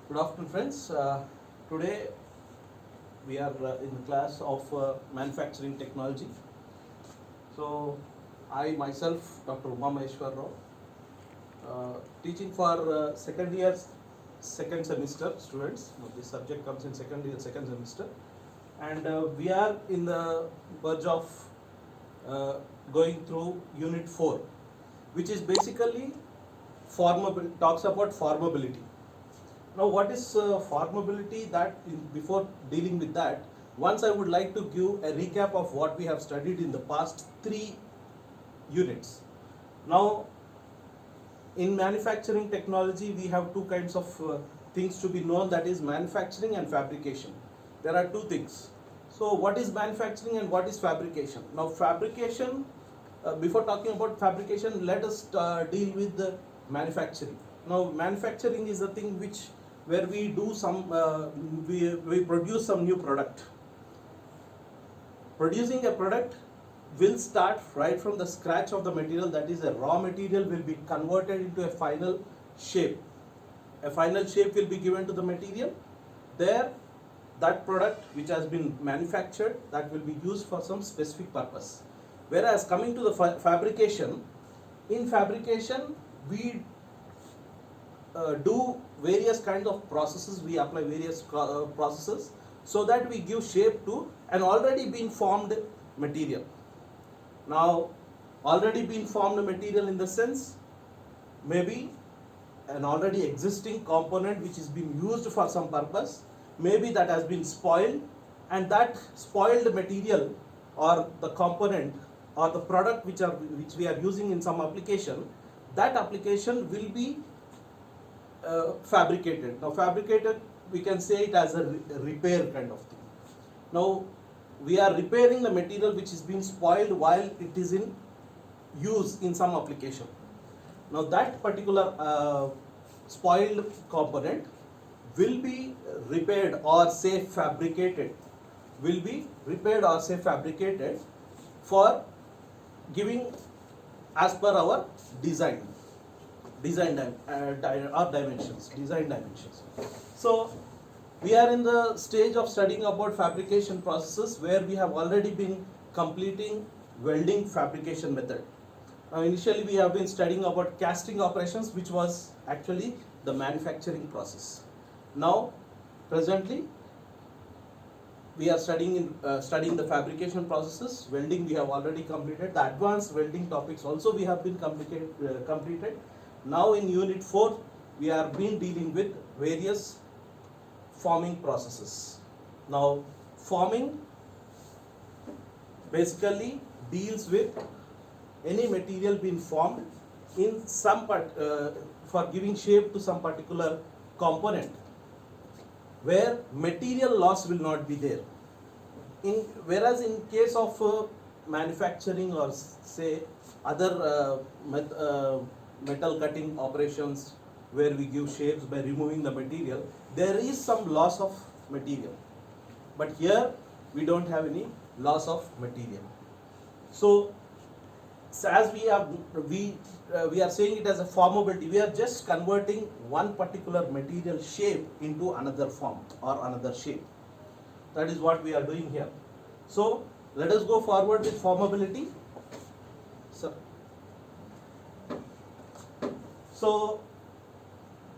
Good afternoon, friends. Today we are in the class of manufacturing technology. So, I myself, Dr. Uma Maheshwar Rao, teaching for second year, second semester students. This subject comes in second year, second semester, and we are in the verge of uh, going through Unit 4, which is basically talks about formability. Now, what is formability? Before dealing with that, once I would like to give a recap of what we have studied in the past 3 units. Now, in manufacturing technology, we have two kinds of things to be known, that is manufacturing and fabrication. There are two things. So, what is manufacturing and what is fabrication? Now, fabrication, before talking about fabrication, let us deal with the manufacturing. Now, manufacturing is the thing where we do we produce some new product. Producing a product will start right from the scratch of the material, that is a raw material will be converted into a final shape. A final shape will be given to the material. There, that product which has been manufactured, that will be used for some specific purpose. Whereas coming to the fabrication, in fabrication we do various kinds of processes, we apply various processes so that we give shape to an already been formed material. Now, already been formed material in the sense, maybe an already existing component which is being used for some purpose, maybe that has been spoiled, and that spoiled material or the component or the product which we are using in some application, that application will be fabricated. Now, fabricated, we can say it as a repair kind of thing. Now, we are repairing the material which is being spoiled while it is in use in some application. Now, that particular spoiled component will be repaired or say fabricated, for giving as per our design dimensions. So, we are in the stage of studying about fabrication processes where we have already been completing welding fabrication method. Now, initially we have been studying about casting operations, which was actually the manufacturing process. Now, presently, we are studying the fabrication processes. Welding we have already completed. The advanced welding topics also we have been completed. Now, in Unit 4, we are dealing with various forming processes. Now, forming basically deals with any material being formed in some for giving shape to some particular component, where material loss will not be there. Whereas in case of manufacturing or say other metal cutting operations where we give shapes by removing the material, there is some loss of material. But here we don't have any loss of material. So, as we are saying it as a formability, we are just converting one particular material shape into another form or another shape. That is what we are doing here. So, let us go forward with formability. So,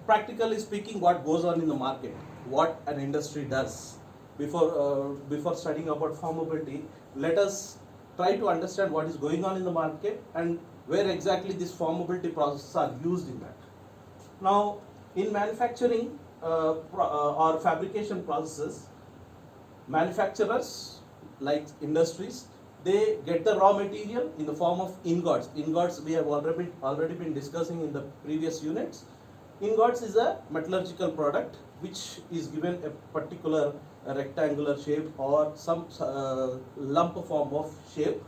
practically speaking, what goes on in the market, what an industry does. Before studying about formability, let us try to understand what is going on in the market and where exactly these formability processes are used in that. Now, in manufacturing or fabrication processes, manufacturers like industries, they get the raw material in the form of ingots. Ingots we have already been discussing in the previous units. Ingots is a metallurgical product which is given a particular rectangular shape or some lump form of shape,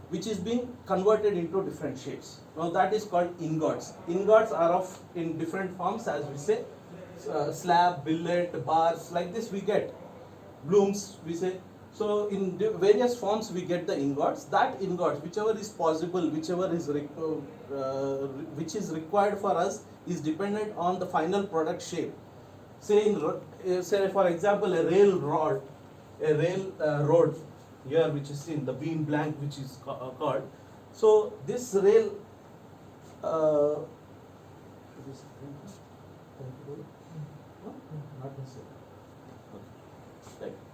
which is being converted into different shapes. Now, that is called ingots. Ingots are in different forms, as we say, slab, billet, bars, like this we get, blooms we say. So, in various forms we get the ingots. That ingots, whichever is possible, which is required for us, is dependent on the final product shape. say for example a rail rod, a rail road here which is in the beam blank which is called. So this rail uh, not necessary. Okay. Right.